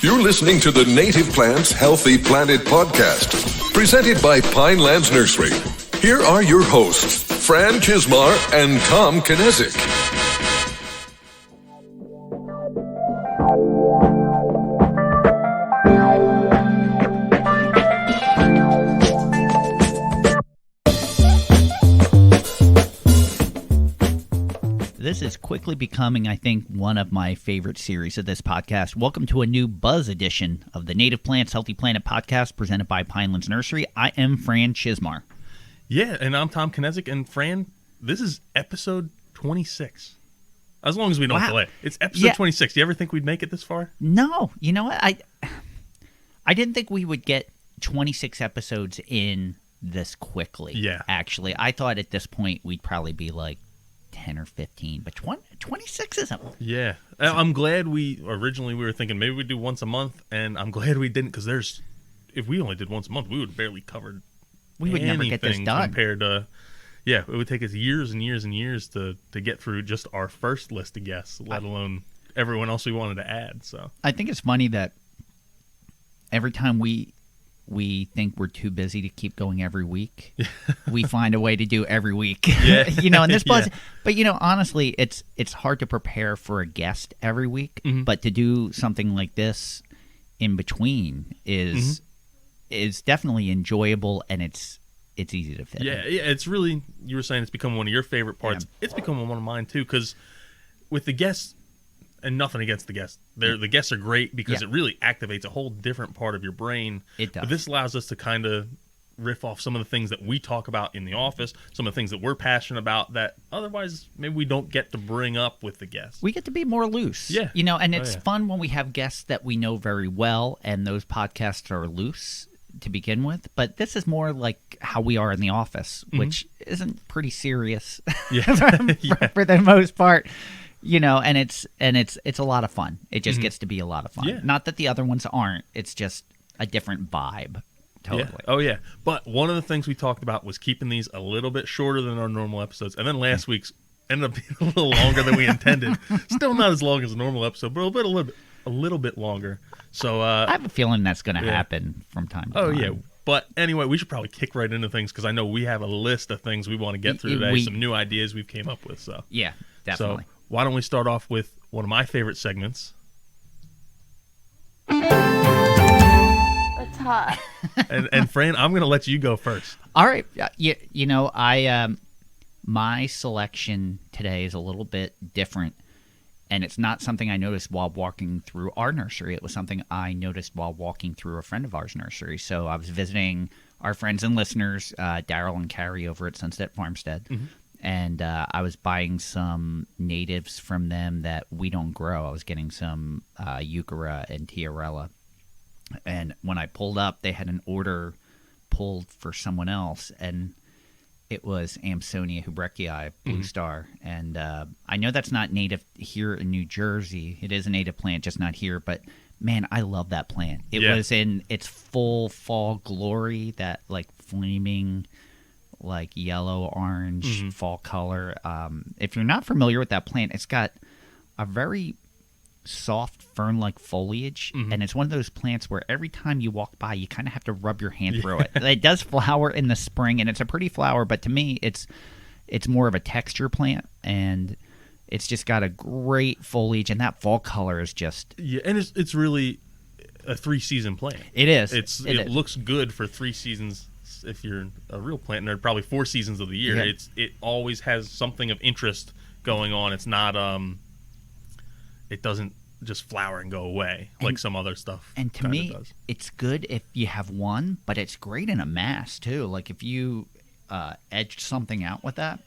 You're listening to the Native Plants Healthy Planet podcast, presented by Pinelands Nursery. Here are your hosts, Fran Chismar and Tom Kinezic. This is quickly becoming, I think, one of my favorite series of this podcast. Welcome to a new buzz edition of the Native Plants Healthy Planet podcast presented by Pinelands Nursery. I am Fran Chismar. Yeah, and I'm Tom Kinezic. And Fran, this is episode 26. As long as we don't delay. It's episode 26. Do you ever think we'd make it this far? No. You know what? I didn't think we would get 26 episodes in this quickly. Yeah. Actually, I thought at this point we'd probably be like 10 or 15, but 26 isn't. Yeah. I'm glad we were thinking maybe we'd do once a month, and I'm glad we didn't, because if we only did once a month, we would have barely covered We would never get this done. Compared to, it would take us years and years and years to get through just our first list of guests, let alone everyone else we wanted to add. So I think it's funny that every time we think we're too busy to keep going every week, we find a way to do every week. Yeah. And this buzz. But honestly, it's hard to prepare for a guest every week, but to do something like this in between is definitely enjoyable, and it's easy to fit. Yeah, it's really, you were saying it's become one of your favorite parts. Yeah. It's become one of mine too, because with the guests, and nothing against the guests, the guests are great because it really activates a whole different part of your brain. It does. But this allows us to kind of riff off some of the things that we talk about in the office, some of the things that we're passionate about that otherwise maybe we don't get to bring up with the guests. We get to be more loose. Yeah. And it's fun when we have guests that we know very well, and those podcasts are loose to begin with. But this is more like how we are in the office, which isn't pretty serious for the most part. And it's a lot of fun. It just gets to be a lot of fun. Yeah. Not that the other ones aren't. It's just a different vibe. Totally. Yeah. Oh, yeah. But one of the things we talked about was keeping these a little bit shorter than our normal episodes. And then last week's ended up being a little longer than we intended. Still not as long as a normal episode, but a little bit longer. So I have a feeling that's going to happen from time to time. Oh, yeah. But anyway, we should probably kick right into things, because I know we have a list of things we want to get through today, some new ideas we've came up with. So yeah, definitely. So why don't we start off with one of my favorite segments? It's hot. and Fran, I'm going to let you go first. All right. My selection today is a little bit different, and it's not something I noticed while walking through our nursery. It was something I noticed while walking through a friend of ours' nursery. So I was visiting our friends and listeners, Daryl and Carrie, over at Sunset Farmstead. And I was buying some natives from them that we don't grow. I was getting some Hubrequier and Tiarella. And when I pulled up, they had an order pulled for someone else, and it was Amsonia Hubrequier, Blue Star. And I know that's not native here in New Jersey. It is a native plant, just not here. But, man, I love that plant. It was in its full fall glory, that, like, flaming, like, yellow-orange fall color. If you're not familiar with that plant, it's got a very soft fern-like foliage, and it's one of those plants where every time you walk by, you kind of have to rub your hand through it. It does flower in the spring, and it's a pretty flower, but to me, it's more of a texture plant, and it's just got a great foliage, and that fall color is just... Yeah, and it's really a 3-season plant. It is. It looks good for 3 seasons. If you're a real plant nerd, probably 4 seasons of the year. Yeah. It always has something of interest going on. It's not it doesn't just flower and go away like some other stuff. And to me, it's good if you have one, but it's great in a mass too. Like if you edge something out with that,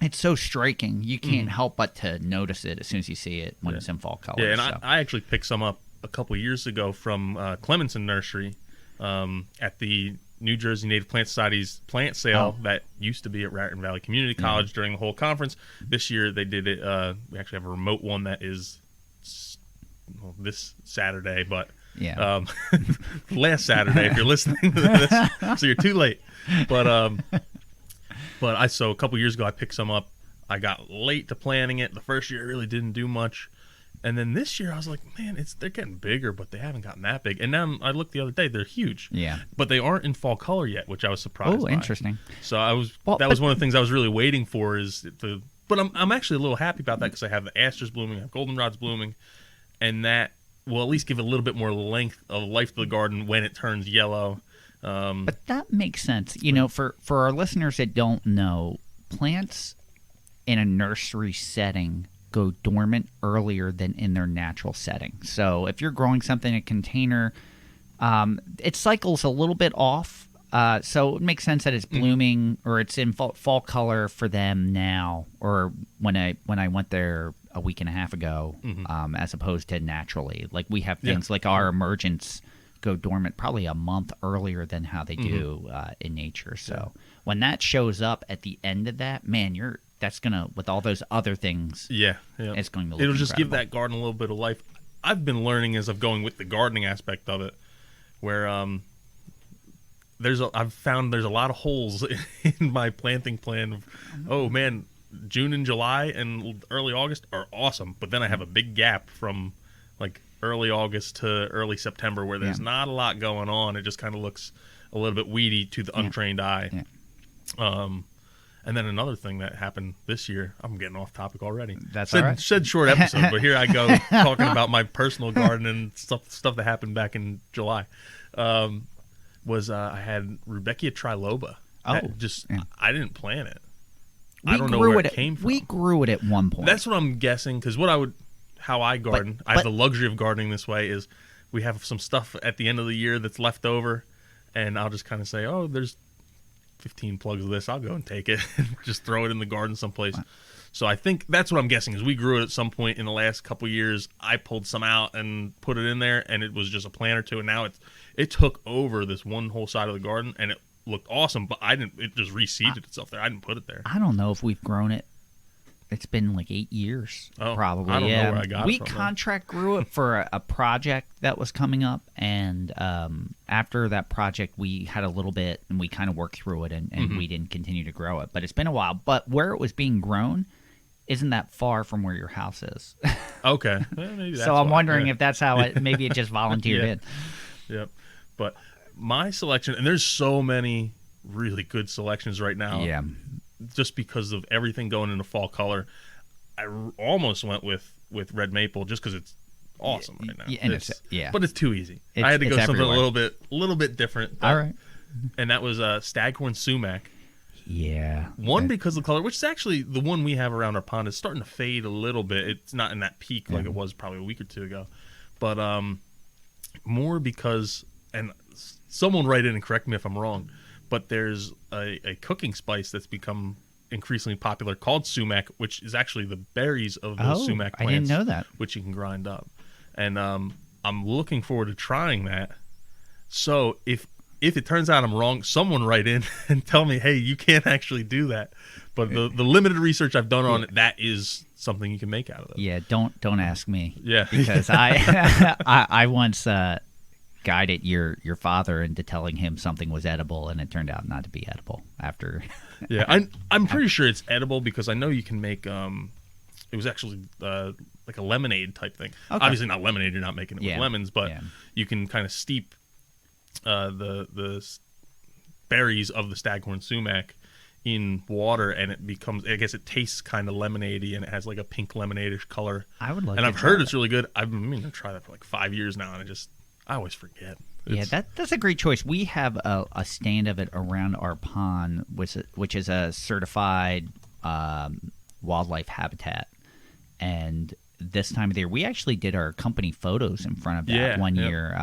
it's so striking. You can't help but to notice it as soon as you see it when it's in fall color. Yeah, and I actually picked some up a couple years ago from Clemenson Nursery at the New Jersey Native Plant Society's plant sale that used to be at Raritan Valley Community College during the whole conference. This year they did it. We actually have a remote one that is this Saturday, but last Saturday if you're listening to this, so you're too late. But so a couple years ago I picked some up. I got late to planting it. The first year I really didn't do much. And then this year I was like, man, they're getting bigger, but they haven't gotten that big. And now I looked the other day, they're huge. Yeah. But they aren't in fall color yet, which I was surprised by. Oh, interesting. So that was one of the things I was really waiting for but I'm actually a little happy about that because I have the asters blooming, I have goldenrods blooming, and that will at least give a little bit more length of life to the garden when it turns yellow. But that makes sense. For our listeners that don't know, plants in a nursery setting go dormant earlier than in their natural setting. So if you're growing something in a container, it cycles a little bit off. So it makes sense that it's blooming or it's in fall color for them now, or when I went there a week and a half ago, as opposed to naturally. Like we have things like our emergents go dormant probably a month earlier than how they do in nature. So when that shows up at the end of that, man, that's gonna, with all those other things, it's going to look it'll just incredible. give that garden a little bit of life. I've been learning as I'm going with the gardening aspect of it, where I've found there's a lot of holes in my planting plan. Oh man, June and July and early August are awesome, but then I have a big gap from like early August to early September where there's not a lot going on. It just kind of looks a little bit weedy to the untrained eye. And then another thing that happened this year, I'm getting off topic already. That's all right. Said short episode, but here I go talking about my personal garden and stuff that happened back in July. I had Hubrequier triloba. I didn't plant it. I don't know where it came from. We grew it at one point. That's what I'm guessing, because how I garden, I have the luxury of gardening this way, is we have some stuff at the end of the year that's left over, and I'll just kind of say, oh, there's 15 plugs of this, I'll go and take it and just throw it in the garden someplace. Wow. So I think that's what I'm guessing, is we grew it at some point in the last couple years. I pulled some out and put it in there, and it was just a plant or two, and now it took over this one whole side of the garden, and it looked awesome, but it just reseeded itself there. I didn't put it there. I don't know if we've grown it. It's been like 8 years, probably. I don't know where I got it We from, contract grew it for a project that was coming up, and after that project, we had a little bit, and we kind of worked through it, and we didn't continue to grow it. But it's been a while. But where it was being grown isn't that far from where your house is. Okay. Well, maybe that's so I'm wondering if that's how maybe it just volunteered in. Yep. But my selection, and there's so many really good selections right now. Yeah. Just because of everything going into fall color, I almost went with red maple just because it's awesome right now. Yeah, but it's too easy. I had to go something everywhere. a little bit different. All right, and that was Staghorn Sumac. Yeah, because of the color, which is actually the one we have around our pond, is starting to fade a little bit. It's not in that peak like it was probably a week or two ago, but more because, and someone write in and correct me if I'm wrong, but there's a cooking spice that's become increasingly popular called sumac, which is actually the berries of those sumac plants. I didn't know that. Which you can grind up. And I'm looking forward to trying that. So if it turns out I'm wrong, someone write in and tell me, hey, you can't actually do that. But the limited research I've done on it, that is something you can make out of it. Yeah, don't ask me. Yeah. Because I once guided your father into telling him something was edible, and it turned out not to be edible after. Yeah, I'm pretty sure it's edible because I know you can make it was actually like a lemonade type thing. Okay. Obviously not lemonade, you're not making it with lemons, but you can kind of steep the berries of the Staghorn Sumac in water, and it becomes, I guess it tastes kind of lemonade-y, and it has like a pink lemonade-ish color. I would like and to I've heard it's really good. I've been meaning to try that for like 5 years now, and I always forget. That's a great choice. We have a stand of it around our pond, which is a certified wildlife habitat. And this time of the year, we actually did our company photos in front of that one year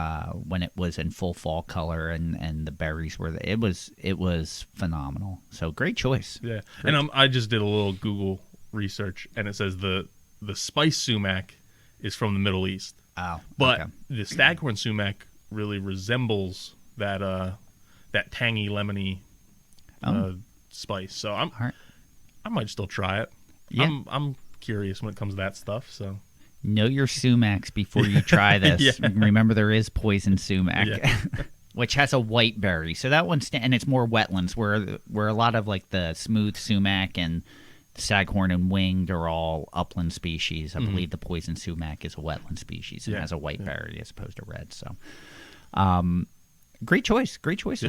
when it was in full fall color, and the berries were. It was phenomenal. So great choice. Yeah, and I just did a little Google research, and it says the spice sumac is from the Middle East. Oh, but the Staghorn Sumac really resembles that tangy lemony spice. So I might still try it. Yeah. I'm curious when it comes to that stuff. So know your sumacs before you try this. Remember, there is poison sumac, which has a white berry. So that one's and it's more wetlands where a lot of like the smooth sumac and Staghorn and winged are all upland species. I believe the poison sumac is a wetland species and has a white berry as opposed to red. So, great choices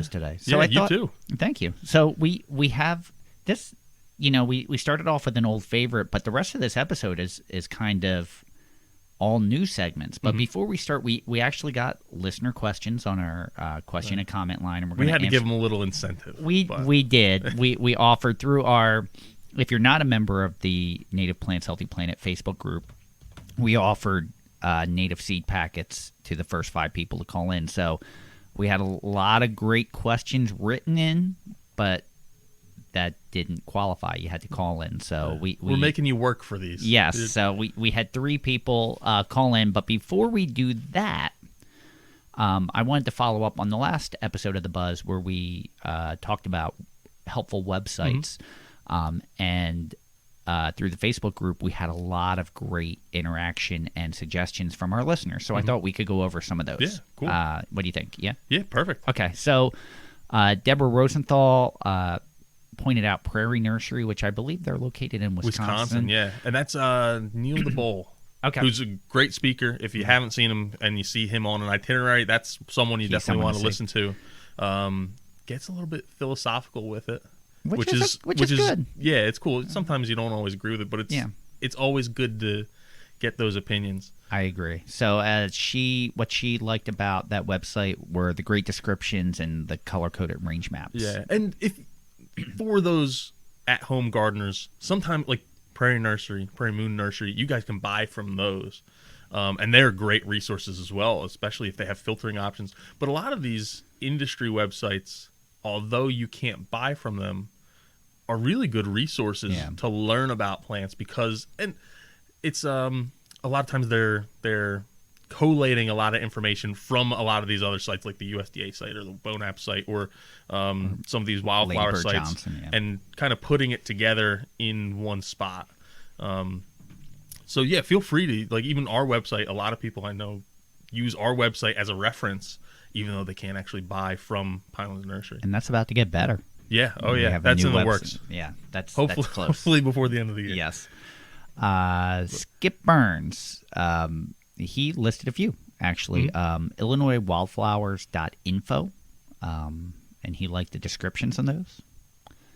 today. So I thought, you too. Thank you. So we have this. We started off with an old favorite, but the rest of this episode is kind of all new segments. But before we start, we actually got listener questions on our question and comment line, and we had to give them a little incentive. We did. We offered through our. If you're not a member of the Native Plants Healthy Planet Facebook group, we offered native seed packets to the first 5 people to call in. So we had a lot of great questions written in, but that didn't qualify. You had to call in. So we're making you work for these. Yes. So we had 3 people call in. But before we do that, I wanted to follow up on the last episode of The Buzz where we talked about helpful websites. And through the Facebook group, we had a lot of great interaction and suggestions from our listeners. So I thought we could go over some of those. Yeah, cool. What do you think? Yeah? Yeah, perfect. Okay, so Deborah Rosenthal pointed out Prairie Nursery, which I believe they're located in Wisconsin. Yeah. And that's Neil DeBoll. Okay. Who's a great speaker. If you haven't seen him and you see him on an itinerary, that's someone you definitely want to listen to. Gets a little bit philosophical with it. Which is good. Yeah, it's cool. Sometimes you don't always agree with it, but it's always good to get those opinions. I agree. So what she liked about that website were the great descriptions and the color-coded range maps. Yeah, and if for those at-home gardeners, sometimes like Prairie Moon Nursery, you guys can buy from those. And they're great resources as well, especially if they have filtering options. But a lot of these industry websites, although you can't buy from them, are really good resources to learn about plants because, and it's a lot of times they're collating a lot of information from a lot of these other sites like the USDA site or the BONAP site or some of these wildflower Ladybird sites Johnson, and kind of putting it together in one spot. So yeah, feel free to, like, even our website, a lot of people I know use our website as a reference even though they can't actually buy from Pinelands Nursery. And that's about to get better. Yeah. Oh, yeah. That's in the works. Yeah. That's hopefully, that's close. Hopefully before the end of the year. Yes. Skip Burns. He listed a few, actually. IllinoisWildflowers.info. And he liked the descriptions on those.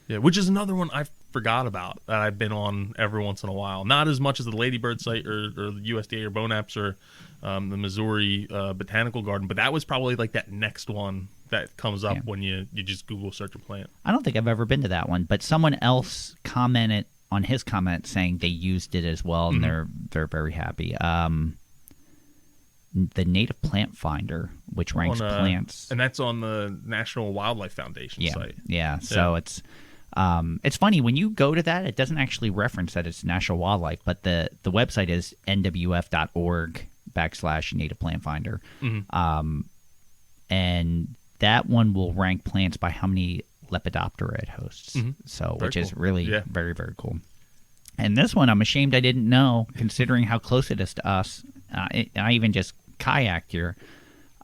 Yeah, which is another one I forgot about that I've been on every once in a while. Not as much as the Ladybird site or the USDA or BONAPs or the Missouri Botanical Garden, but that was probably like that next one that comes up when you just Google search a plant. I don't think I've ever been to that one, but someone else commented on his comment saying they used it as well, and they're very happy. The Native Plant Finder, which ranks plants, and that's on the National Wildlife Foundation site. Yeah, so it's funny when you go to that, it doesn't actually reference that it's National Wildlife, but the website is nwf.org/Native Plant Finder, and that one will rank plants by how many Lepidoptera it hosts. So, which is really very, very cool. And this one, I'm ashamed I didn't know, considering how close it is to us. I even just kayaked here.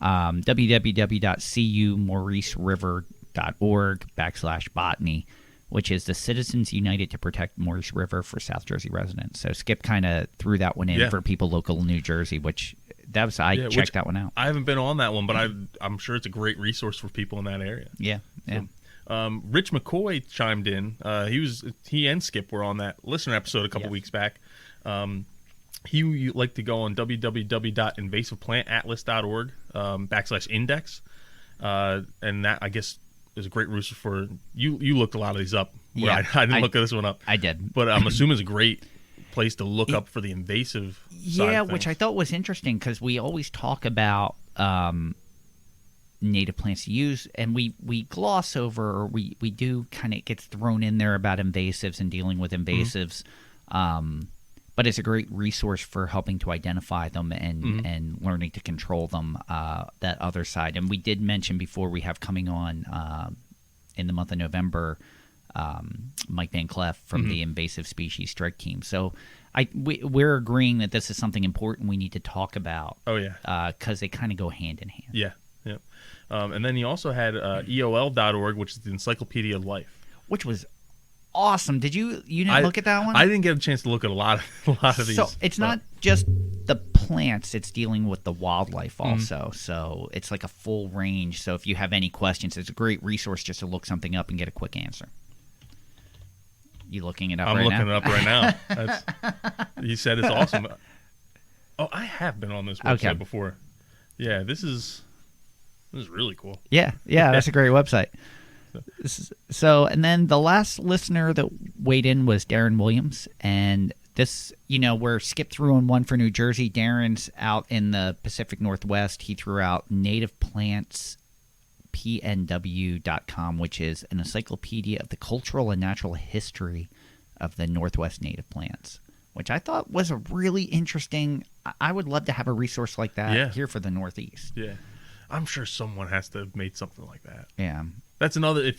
www.cumauriseriver.org/botany, which is the Citizens United to Protect Maurice River for South Jersey residents. So Skip kind of threw that one in for people local in New Jersey, which checked that one out. I haven't been on that one, but I'm sure it's a great resource for people in that area. Yeah. Rich McCoy chimed in. He and Skip were on that listener episode a couple weeks back. He liked to go on www.invasiveplantatlas.org /index. And that, I guess, is a great resource for you. You looked a lot of these up. I didn't look this one up. I did. But I'm assuming it's a great place to look up for the invasive side of which I thought was interesting because we always talk about native plants to use, and we gloss over, or we do kind of gets thrown in there about invasives and dealing with invasives. But it's a great resource for helping to identify them and learning to control them, that other side. And we did mention before we have coming on in the month of November, Mike Van Cleef from the Invasive Species Strike Team. So we're agreeing that this is something important we need to talk about. Oh, yeah. Because they kind of go hand in hand. Yeah. And then he also had EOL.org, which is the Encyclopedia of Life. Which was awesome. Did you didn't look at that one? I didn't get a chance to look at a lot of these. So it's not just the plants, it's dealing with the wildlife also. So it's like a full range. So if you have any questions, it's a great resource just to look something up and get a quick answer. You looking it up right now? I'm looking it up right now. You said it's awesome. Oh, I have been on this website before. Yeah, this is really cool. Yeah, that's a great website. So, and then the last listener that weighed in was Darren Williams, and this, we're skipped through on one for New Jersey. Darren's out in the Pacific Northwest. He threw out nativeplantspnw.com, which is an encyclopedia of the cultural and natural history of the Northwest native plants, which I thought was a really interesting. I would love to have a resource like that here for the Northeast. Yeah, I'm sure someone has to have made something like that. Yeah. That's another.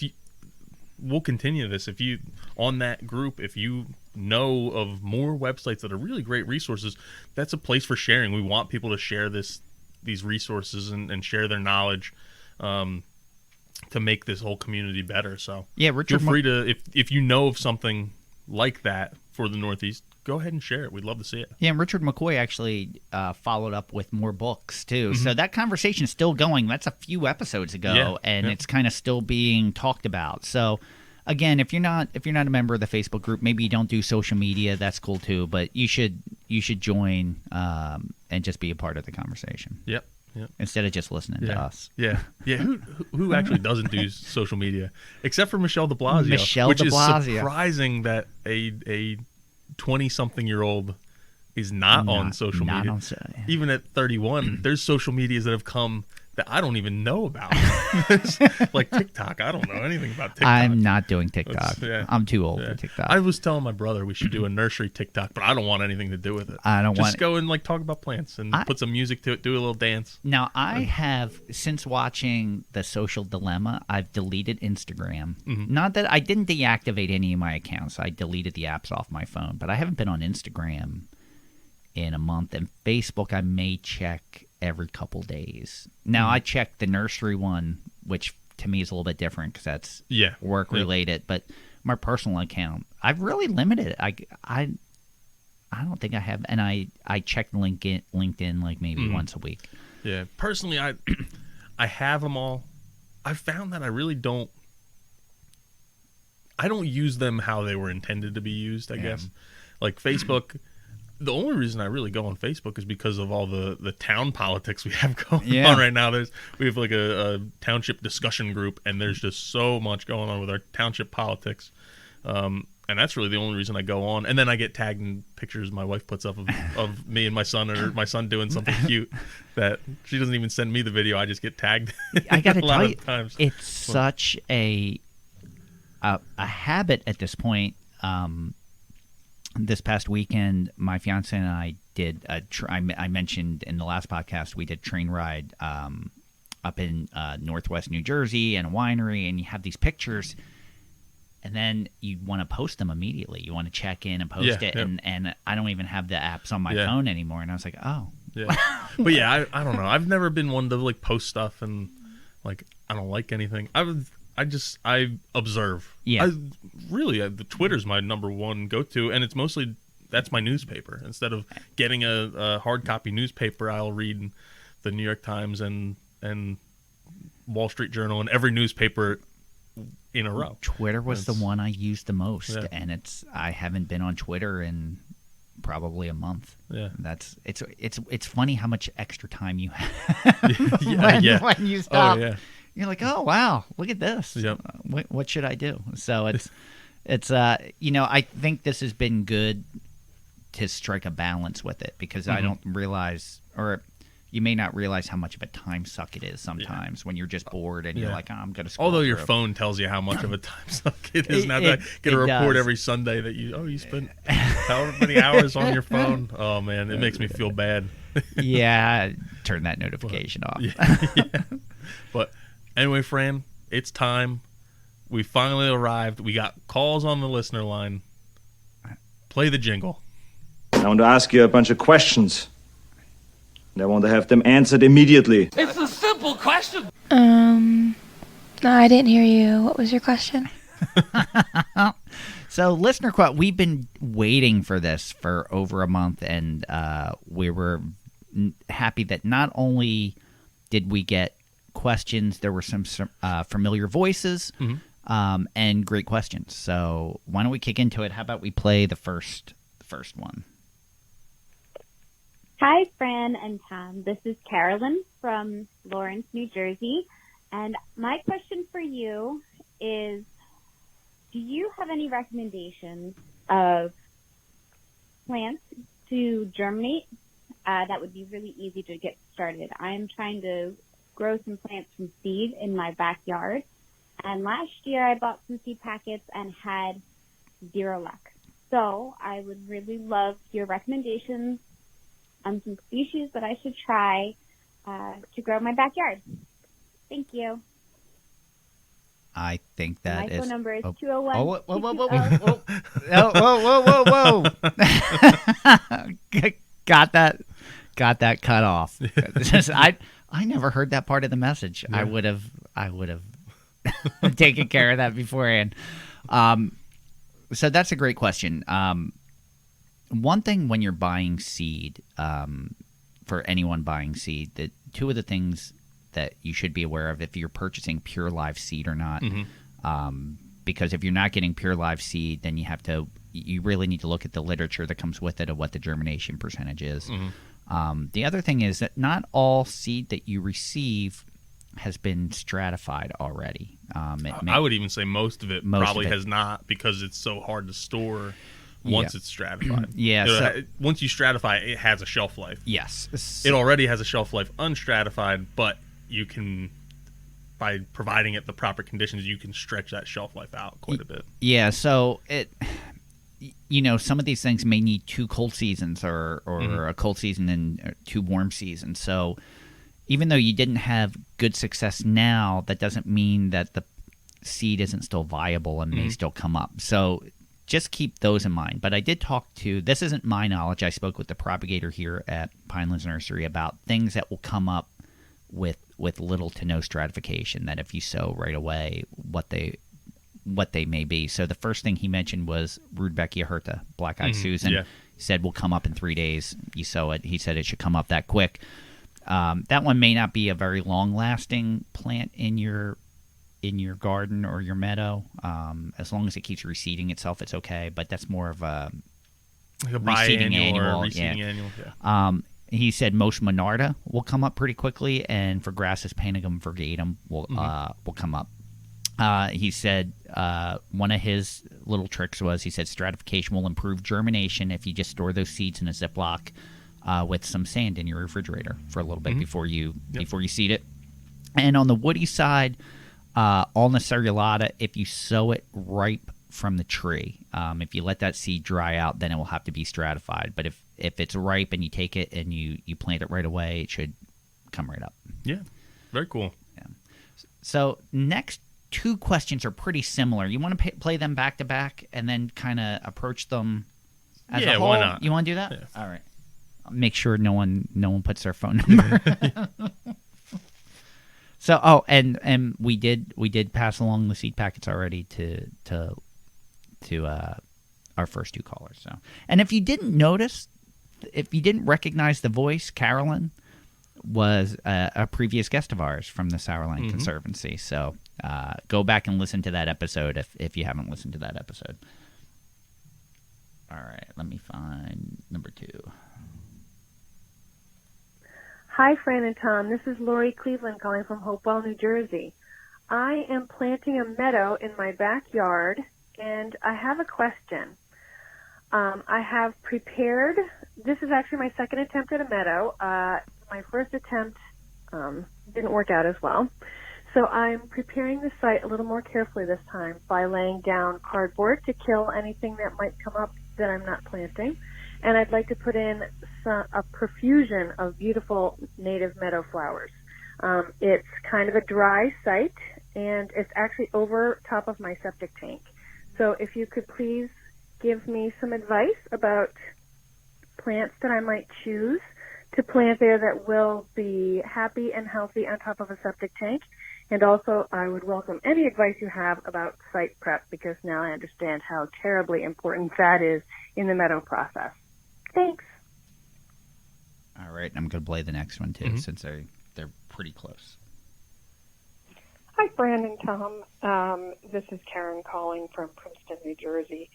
We'll continue this. If you on that group, if you know of more websites that are really great resources, that's a place for sharing. We want people to share these resources and share their knowledge to make this whole community better. So Richard, feel free to if you know of something like that for the Northeast, go ahead and share it. We'd love to see it. Yeah, and Richard McCoy actually followed up with more books too. So that conversation is still going. That's a few episodes ago, and it's kind of still being talked about. So again, if you're not a member of the Facebook group, maybe you don't do social media. That's cool too. But you should join and just be a part of the conversation. Yep. Instead of just listening to us. Yeah. Who actually doesn't do social media except for Michelle de Blasio? Which is surprising that a 20-something-year-old is not on social media. Even at 31, there's social medias that have come that I don't even know about. Like TikTok. I don't know anything about TikTok. I'm not doing TikTok. I'm too old for TikTok. I was telling my brother we should do a nursery TikTok, but I don't want anything to do with it. Just go and talk about plants and put some music to it, do a little dance. Now, I have, since watching The Social Dilemma, I've deleted Instagram. Not that I didn't deactivate any of my accounts. I deleted the apps off my phone, but I haven't been on Instagram in a month. And Facebook, I may check every couple days. Now, I check the nursery one, which to me is a little bit different because that's work related. But my personal account, I've really limited it. I don't think I have, and I check LinkedIn like maybe once a week. Yeah, personally, I have them all. I found that I really don't. I don't use them how they were intended to be used. I guess, like Facebook. The only reason I really go on Facebook is because of all the town politics we have going on right now. We have like a township discussion group, and there's just so much going on with our township politics. And that's really the only reason I go on. And then I get tagged in pictures my wife puts up of me and my son, or my son doing something cute that she doesn't even send me the video. I just get tagged. I got to tell you, it's such a habit at this point. This past weekend, my fiance and I did I mentioned in the last podcast, we did train ride up in Northwest New Jersey and a winery, and you have these pictures, and then you want to post them immediately. You want to check in and post it, and I don't even have the apps on my phone anymore. And I was like, oh. Yeah. But I don't know. I've never been one to post stuff and I don't like anything. I observe. Yeah. The Twitter's my number one go-to, and it's mostly that's my newspaper. Instead of getting a hard copy newspaper, I'll read the New York Times and Wall Street Journal and every newspaper in a row. Twitter was the one I used the most, and I haven't been on Twitter in probably a month. Yeah. It's funny how much extra time you have when you stop. Oh, yeah. You're like, oh wow, look at this. Yep. What should I do? So it's I think this has been good to strike a balance with it, because I don't realize, or you may not realize how much of a time suck it is sometimes when you're just bored and you're like, oh, I'm gonna scroll Although your through. phone tells you how much of a time suck it is. Now that I get a report every Sunday that you spent however many hours on your phone. Oh man, it makes me feel bad. Yeah, turn that notification off. But anyway, Fran, it's time. We finally arrived. We got calls on the listener line. Play the jingle. I want to ask you a bunch of questions, and I want to have them answered immediately. It's a simple question. No, I didn't hear you. What was your question? So, listener quote, we've been waiting for this for over a month, and we were happy that not only did we get questions, there were some familiar voices and great questions. So, why don't we kick into it? How about we play the first one? Hi, Fran and Tom. This is Carolyn from Lawrence, New Jersey. And my question for you is, do you have any recommendations of plants to germinate that would be really easy to get started? I'm trying to grow some plants from seed in my backyard. And last year I bought some seed packets and had zero luck. So I would really love your recommendations on some species that I should try to grow in my backyard. Thank you. I think that my phone number is 201. Whoa. Got that cut off. I never heard that part of the message. Yeah. I would have taken care of that beforehand. So that's a great question. One thing when you're buying seed, for anyone buying seed, that two of the things that you should be aware of if you're purchasing pure live seed or not. Because if you're not getting pure live seed, then you really need to look at the literature that comes with it of what the germination percentage is. The other thing is that not all seed that you receive has been stratified already. I would even say most of it probably has not, because it's so hard to store once it's stratified. Once you stratify it, it has a shelf life. Yes. It already has a shelf life unstratified, but you can, by providing it the proper conditions, you can stretch that shelf life out quite a bit. Yeah, so some of these things may need 2 cold seasons or a cold season and 2 warm seasons. So even though you didn't have good success now, that doesn't mean that the seed isn't still viable and may still come up. So just keep those in mind. But I did talk to, this isn't my knowledge, I spoke with the propagator here at Pinelands Nursery about things that will come up with little to no stratification, that if you sow right away, what they may be. So the first thing he mentioned was Rudbeckia hirta, black-eyed Susan. Yeah. He said will come up in 3 days. You sow it. He said it should come up that quick. That one may not be a very long-lasting plant in your garden or your meadow. As long as it keeps reseeding itself, it's okay. But that's more of a reseeding annual. Yeah. He said most Monarda will come up pretty quickly, and for grasses, Panigum virgatum will come up. He said one of his little tricks was, he said stratification will improve germination if you just store those seeds in a Ziploc with some sand in your refrigerator for a little bit before you seed it. And on the woody side, Ulna cerulata, if you sow it ripe from the tree, if you let that seed dry out, then it will have to be stratified. But if it's ripe and you take it and you plant it right away, it should come right up. Yeah, very cool. Yeah. So next 2 questions are pretty similar. You want to play them back to back and then kind of approach them as a whole? Why not? You want to do that? Yeah. All right. I'll make sure no one puts their phone number. So and we did pass along the seed packets already to our first 2 callers. So, and if you didn't recognize the voice, Carolyn was a previous guest of ours from the Sourline Conservancy. So go back and listen to that episode if you haven't listened to that episode. All right, let me find number 2. Hi, Fran and Tom. This is Lori Cleveland calling from Hopewell, New Jersey. I am planting a meadow in my backyard, and I have a question. I have prepared, this is actually my second attempt at a meadow. My first attempt didn't work out as well. So I'm preparing the site a little more carefully this time by laying down cardboard to kill anything that might come up that I'm not planting. And I'd like to put in a profusion of beautiful native meadow flowers. It's kind of a dry site, and it's actually over top of my septic tank. So if you could please give me some advice about plants that I might choose to plant there that will be happy and healthy on top of a septic tank, And also, I would welcome any advice you have about site prep, because now I understand how terribly important that is in the meadow process. Thanks. All right, I'm going to play the next one too, since they're pretty close. Hi, Fran and Tom. This is Karen calling from Princeton, New Jersey.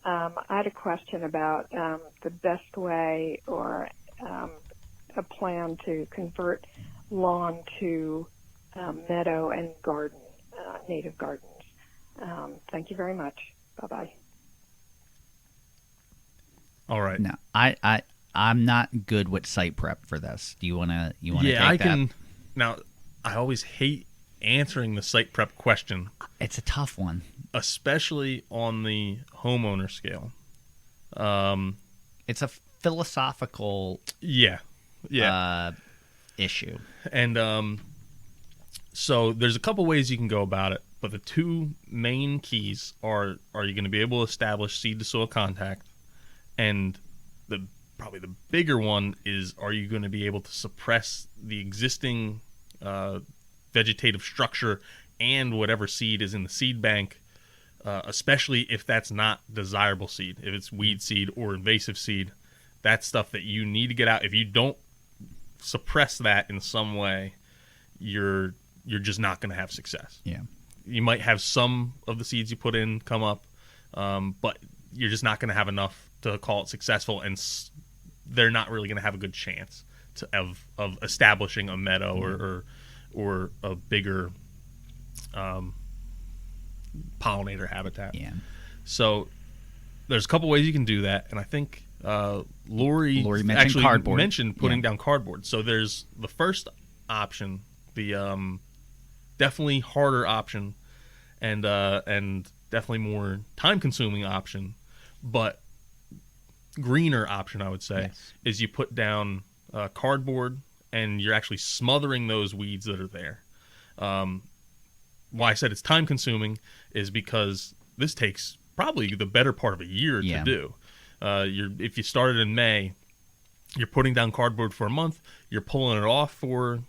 I had a question about the best way or a plan to convert lawn to meadow and garden, native gardens. Thank you very much. Bye-bye. All right. No, I'm not good with site prep for this. Do you want to take that? Yeah, I can. Now, I always hate answering the site prep question. It's a tough one. Especially on the homeowner scale. It's a philosophical issue. And so there's a couple ways you can go about it, but the two main keys are you going to be able to establish seed-to-soil contact? And probably the bigger one is, are you going to be able to suppress the existing vegetative structure and whatever seed is in the seed bank, especially if that's not desirable seed, if it's weed seed or invasive seed. That's stuff that you need to get out. If you don't suppress that in some way, you're just not going to have success. Yeah, you might have some of the seeds you put in come up, but you're just not going to have enough to call it successful, and they're not really going to have a good chance of establishing a meadow or a bigger pollinator habitat. Yeah. So there's a couple ways you can do that, and I think Lori mentioned actually cardboard. mentioned putting down cardboard. So there's the first option, the definitely harder option, and definitely more time-consuming option, but greener option, I would say, is you put down cardboard, and you're actually smothering those weeds that are there. Why I said it's time-consuming is because this takes probably the better part of a year to do. If you started in May, you're putting down cardboard for a month, you're pulling it off for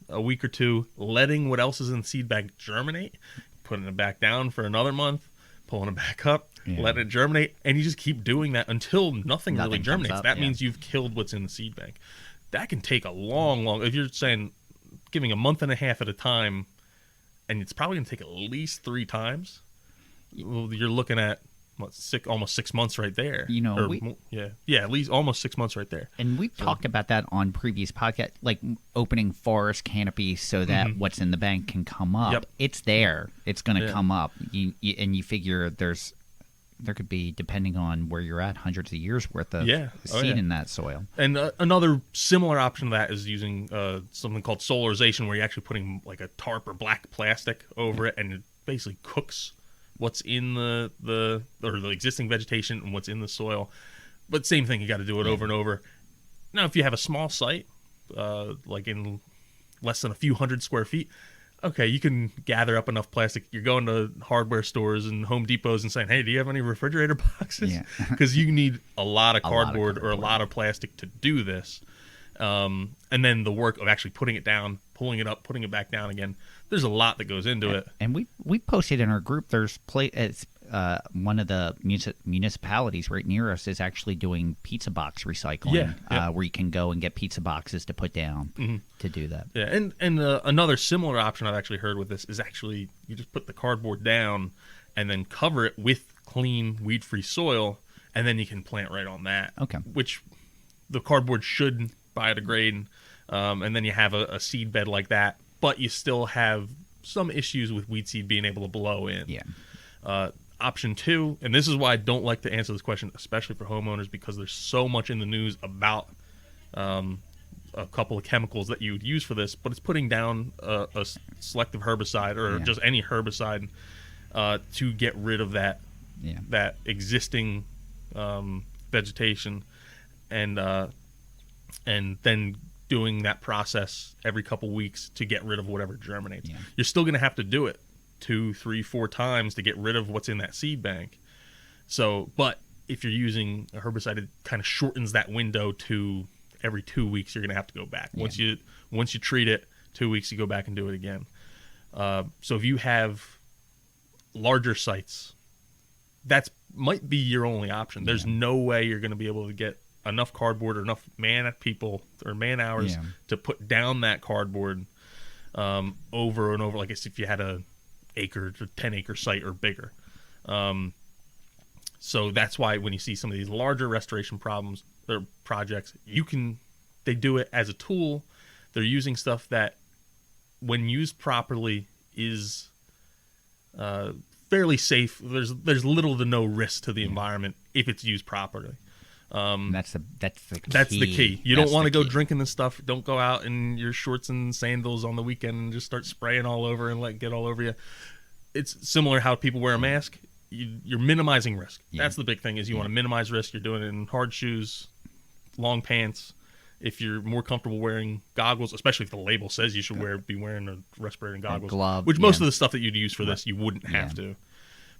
a week or two, letting what else is in the seed bank germinate, putting it back down for another month, pulling it back up, letting it germinate, and you just keep doing that until nothing really germinates. That means you've killed what's in the seed bank. That can take a long, if you're saying giving a month and a half at a time, and it's probably going to take at least 3 times, you're looking at almost 6 months right there. At least almost 6 months right there. And we've talked about that on previous podcasts, like opening forest canopies so that what's in the bank can come up. Yep. It's there. It's going to come up. You figure there could be, depending on where you're at, hundreds of years worth of seed in that soil. And another similar option to that is using something called solarization, where you're actually putting like a tarp or black plastic over it, and it basically cooks what's in the existing vegetation and what's in the soil. But same thing, you got to do it over and over. Now, if you have a small site, like in less than a few hundred square feet, okay, you can gather up enough plastic. You're going to hardware stores and Home Depots and saying, hey, do you have any refrigerator boxes? Because you need a lot of cardboard or a lot of plastic to do this. And then the work of actually putting it down, pulling it up, putting it back down again. There's a lot that goes into it. And we posted in our group, there's one of the municipalities right near us is actually doing pizza box recycling, where you can go and get pizza boxes to put down to do that. Yeah, and another similar option I've actually heard with this is actually you just put the cardboard down and then cover it with clean, weed-free soil, and then you can plant right on that. Okay. Which the cardboard should biodegrade, and then you have a seed bed like that, but you still have some issues with weed seed being able to blow in. Yeah. Option 2, and this is why I don't like to answer this question, especially for homeowners, because there's so much in the news about a couple of chemicals that you would use for this, but it's putting down a selective herbicide or just any herbicide to get rid of that existing vegetation, and then doing that process every couple weeks to get rid of whatever germinates. Yeah. You're still going to have to do it 2, 3, 4 times to get rid of what's in that seed bank. So, but if you're using a herbicide, it kind of shortens that window to every 2 weeks you're going to have to go back. Once you treat it, 2 weeks you go back and do it again. So if you have larger sites, that's might be your only option. There's no way you're going to be able to get enough cardboard or enough man hours to put down that cardboard over and over. Like if you had a acre to 10 acre site or bigger. So that's why when you see some of these larger restoration problems or projects, they do it as a tool. They're using stuff that, when used properly, is fairly safe. There's little to no risk to the environment if it's used properly. That's the key. That's the key. You don't want to go drinking this stuff. Don't go out in your shorts and sandals on the weekend and just start spraying all over and get all over you. It's similar how people wear a mask. You're minimizing risk. That's the big thing, is you want to minimize risk. You're doing it in hard shoes, long pants. If you're more comfortable wearing goggles, especially if the label says you should be wearing a respirator and goggles, glove, which most of the stuff that you'd use for this, you wouldn't have to.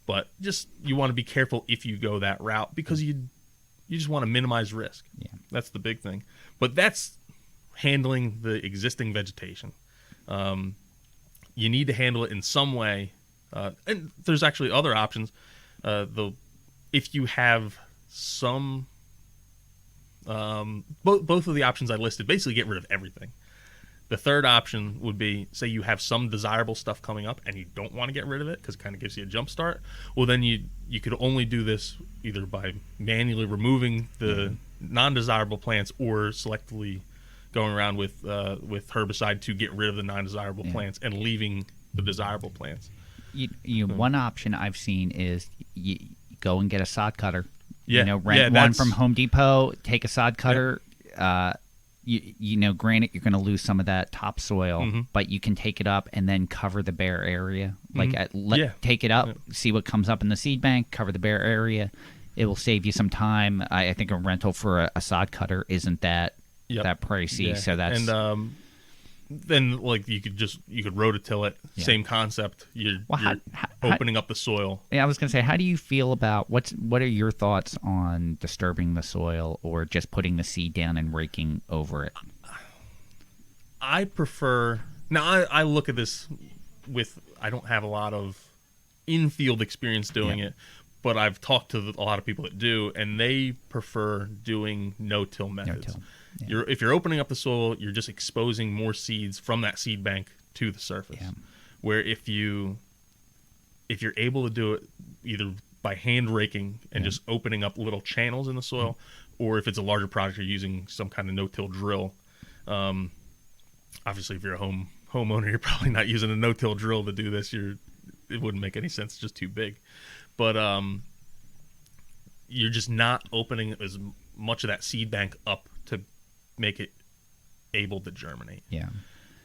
But just, you want to be careful if you go that route, because you just want to minimize risk. Yeah. That's the big thing. But that's handling the existing vegetation. You need to handle it in some way. And there's actually other options. If you have some... both of the options I listed basically get rid of everything. The third option would be, say you have some desirable stuff coming up and you don't want to get rid of it because it kind of gives you a jump start. Well, then you could only do this either by manually removing the non-desirable plants or selectively going around with herbicide to get rid of the non-desirable plants and leaving the desirable plants. One option I've seen is you go and get a sod cutter. Yeah. Rent one from Home Depot, take a sod cutter. Granted, you're going to lose some of that topsoil, but you can take it up and then cover the bare area. Take it up, see what comes up in the seed bank, cover the bare area. It will save you some time. I think a rental for a sod cutter isn't that pricey. Yeah. So that's... And then you could rototill it. Same concept. You're opening up the soil. Yeah, I was going to say, how do you feel about what are your thoughts on disturbing the soil or just putting the seed down and raking over it? I prefer. Now I look at this I don't have a lot of in-field experience doing it, but I've talked to a lot of people that do, and they prefer doing no-till methods. No-till. Yeah. If you're opening up the soil, you're just exposing more seeds from that seed bank to the surface. Yeah. Where if you're able to do it either by hand raking and just opening up little channels in the soil, or if it's a larger project, you're using some kind of no-till drill. Obviously, if you're a homeowner, you're probably not using a no-till drill to do this. It wouldn't make any sense; it's just too big. But you're just not opening as much of that seed bank up to make it able to germinate. Yeah.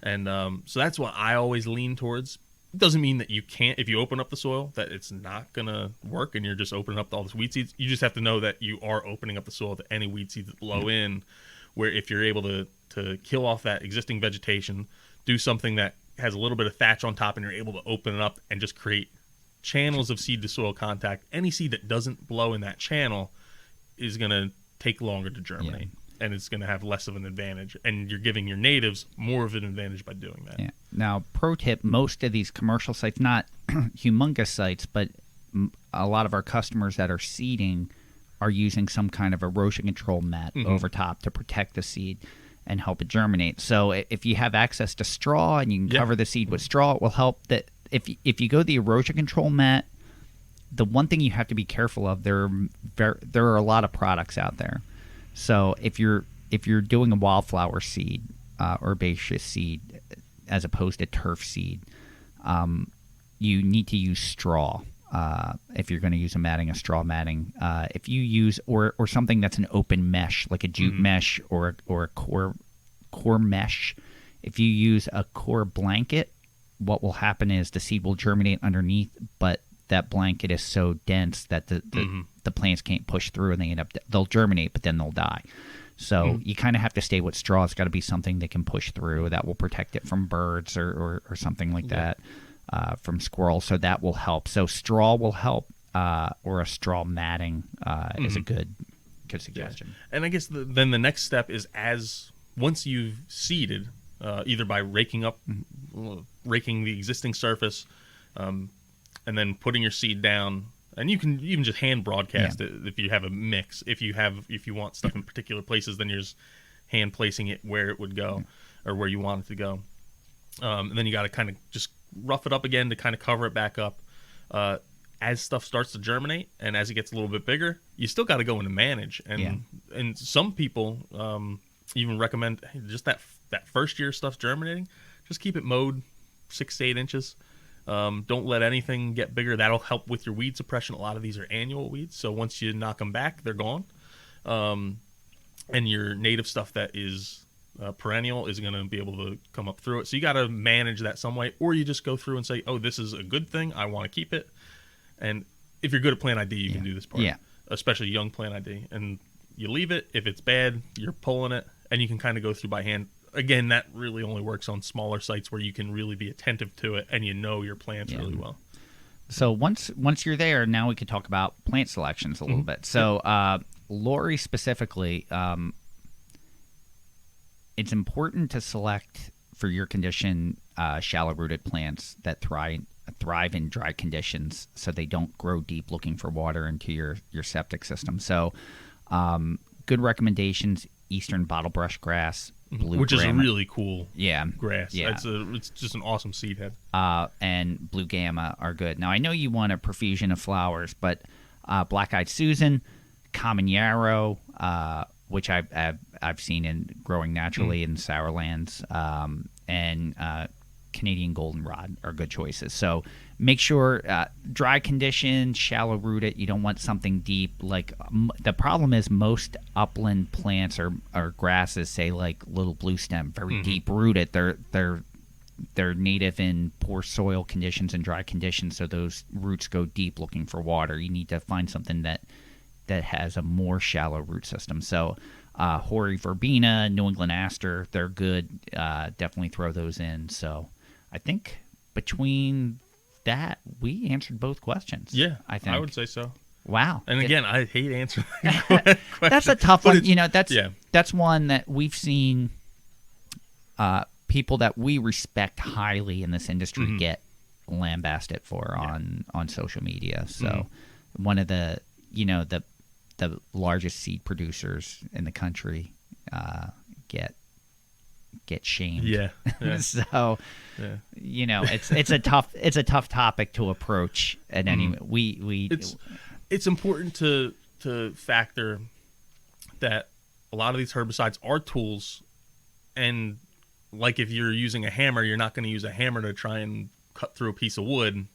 And so that's what I always lean towards. It doesn't mean that you can't, if you open up the soil, that it's not going to work and you're just opening up all this weed seeds. You just have to know that you are opening up the soil to any weed seeds that blow in, where if you're able to kill off that existing vegetation, do something that has a little bit of thatch on top, and you're able to open it up and just create channels of seed to soil contact. Any seed that doesn't blow in that channel is going to take longer to germinate. Yeah. And it's going to have less of an advantage. And you're giving your natives more of an advantage by doing that. Yeah. Now, pro tip, most of these commercial sites, not humongous sites, but a lot of our customers that are seeding are using some kind of erosion control mat over top to protect the seed and help it germinate. So if you have access to straw and you can cover the seed with straw, it will help. That if you go the erosion control mat, the one thing you have to be careful of, there are a lot of products out there. So if you're doing a wildflower seed, herbaceous seed, as opposed to turf seed, you need to use straw. If you're going to use a straw matting. If you use or something that's an open mesh, like a jute mesh or a core mesh, if you use a core blanket, what will happen is the seed will germinate underneath, but that blanket is so dense that the plants can't push through, and they'll germinate, but then they'll die. So you kind of have to stay with straw. It's got to be something that can push through, that will protect it from birds or something like that, from squirrels. So that will help. So straw will help, or a straw matting is a good suggestion. Yeah. And I guess then the next step is, once you've seeded, either by raking the existing surface, and then putting your seed down. And you can even just hand broadcast it if you have a mix. If you want stuff in particular places, then you're just hand placing it where it would go or where you want it to go. And then you got to kind of just rough it up again to kind of cover it back up. As stuff starts to germinate and as it gets a little bit bigger, you still got to go in and manage. And some people even recommend just that first year stuff's germinating, just keep it mowed 6 to 8 inches. Don't let anything get bigger. That'll help with your weed suppression. A lot of these are annual weeds, so once you knock them back, they're gone. And your native stuff that is perennial is going to be able to come up through it. So you got to manage that some way, or you just go through and say, oh, this is a good thing. I want to keep it. And if you're good at plant ID, you can do this part, especially young plant ID. And you leave it. If it's bad, you're pulling it, and you can kind of go through by hand. Again, that really only works on smaller sites where you can really be attentive to it and you know your plants really well. So once you're there, now we could talk about plant selections a little bit. So Lori specifically, it's important to select for your condition shallow-rooted plants that thrive in dry conditions, so they don't grow deep looking for water into your septic system. So good recommendations: eastern bottlebrush grass, which is a really cool grass. Yeah. It's just an awesome seed head. And blue gamma are good. Now, I know you want a profusion of flowers, but black-eyed Susan, common yarrow, which I've seen in growing naturally in sour lands, and Canadian goldenrod are good choices. So make sure dry condition, shallow rooted. You don't want something deep. Like the problem is most upland plants or grasses, say like little blue stem, very deep rooted. They're native in poor soil conditions and dry conditions, so those roots go deep looking for water. You need to find something that has a more shallow root system. So hoary verbena, New England aster, they're good. Definitely throw those in. So I think between that, we answered both questions. Yeah, I think. I would say so. Wow. And again, I hate answering questions. That's a tough one. That's one that we've seen people that we respect highly in this industry get lambasted for on social media. So one of the largest seed producers in the country get shamed. Yeah. So it's a tough topic to approach at any it's important to factor that a lot of these herbicides are tools, and like if you're using a hammer, you're not going to use a hammer to try and cut through a piece of wood.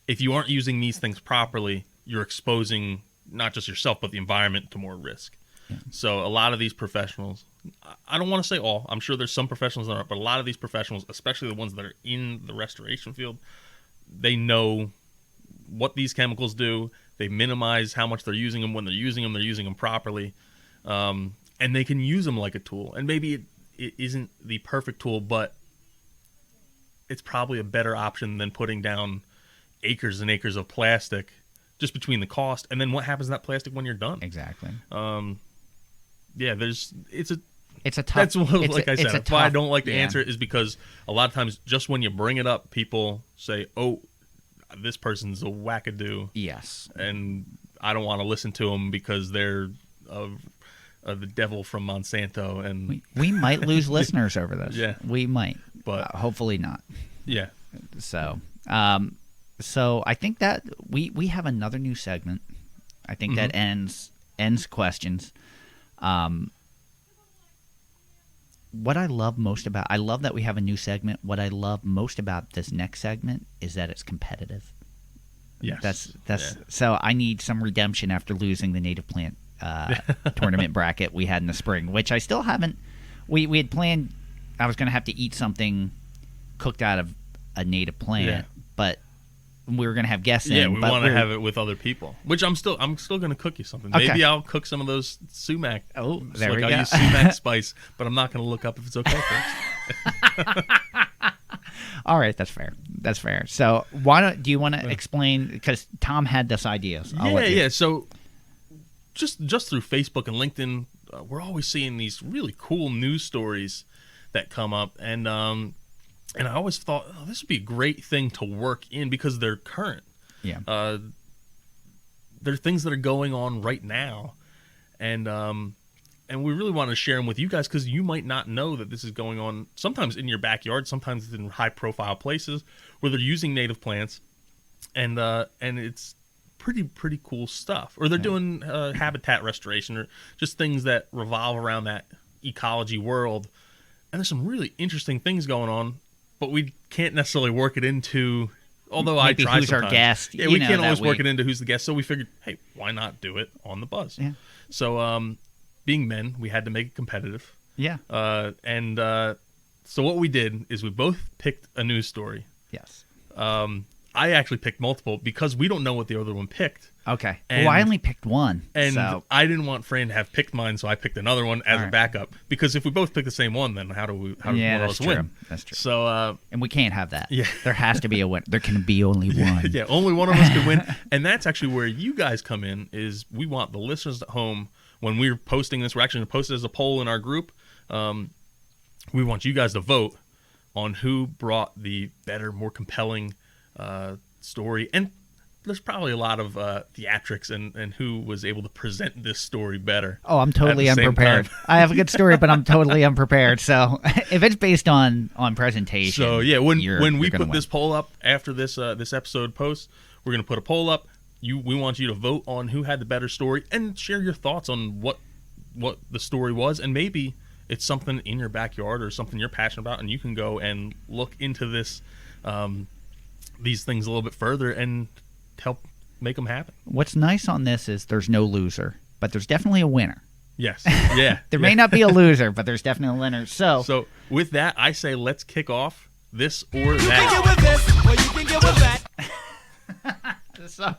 If you aren't using these things properly, you're exposing not just yourself but the environment to more risk. So a lot of these professionals, I don't want to say all, I'm sure there's some professionals that aren't, but a lot of these professionals, especially the ones that are in the restoration field, they know what these chemicals do. They minimize how much they're using them. When they're using them properly, and they can use them like a tool. And maybe it isn't the perfect tool, but it's probably a better option than putting down acres and acres of plastic just between the cost and then what happens to that plastic when you're done. Exactly. It's a tough. That's why I don't like to answer it is because a lot of times just when you bring it up, people say, "Oh, this person's a wackadoo." Yes, and I don't want to listen to them because they're the devil from Monsanto, and we might lose listeners over this. Yeah, we might, but hopefully not. Yeah. So, so I think that we have another new segment. I think that ends questions. What I love that we have a new segment. What I love most about this next segment is that it's competitive. Yes. That's so I need some redemption after losing the native plant tournament bracket we had in the spring, which I still haven't. We had planned I was going to have to eat something cooked out of a native plant, but we were going to have guests in. Yeah, we want to have it with other people, which I'm still going to cook you something. Okay. Maybe I'll cook some of those sumac. Oh, there we go. I'll use sumac spice, but I'm not going to look up if it's okay first. All right, that's fair. That's fair. So do you want to explain, because Tom had this idea. So just through Facebook and LinkedIn, we're always seeing these really cool news stories that come up, and I always thought, oh, this would be a great thing to work in because they're current. Yeah. There are things that are going on right now, and we really want to share them with you guys because you might not know that this is going on. Sometimes in your backyard, sometimes it's in high-profile places where they're using native plants, and it's pretty cool stuff. Or they're doing habitat restoration, or just things that revolve around that ecology world. And there's some really interesting things going on, but we can't necessarily work it into. Although maybe I try who's sometimes. our guest. Yeah, we can't always work it into who's the guest. So we figured, hey, why not do it on the Buzz? Yeah. So being men, we had to make it competitive. Yeah. So what we did is we both picked a news story. Yes. I actually picked multiple because we don't know what the other one picked. Okay. And, well, I only picked one. And so. I didn't want Fran to have picked mine, so I picked another one as a backup. Because if we both pick the same one, then how do one of us win? That's true. So, and we can't have that. Yeah. There has to be a win. There can be only one. Yeah, only one of us can win. And that's actually where you guys come in, is we want the listeners at home, when we're posting this, we're actually going to post it as a poll in our group. We want you guys to vote on who brought the better, more compelling story. And there's probably a lot of theatrics and who was able to present this story better. Oh, I'm totally unprepared. I have a good story, but I'm totally unprepared. So if it's based on presentation, so yeah, when we put win. this poll up after this episode posts, we're going to put a poll up. We want you to vote on who had the better story and share your thoughts on what the story was, and maybe it's something in your backyard or something you're passionate about, and you can go and look into this these things a little bit further and help make them happen. What's nice on this is there's no loser, but there's definitely a winner. Yes. Yeah. There may not be a loser, but there's definitely a winner. So with that, I say let's kick off this or that. You can get with this, or you can get with that. So,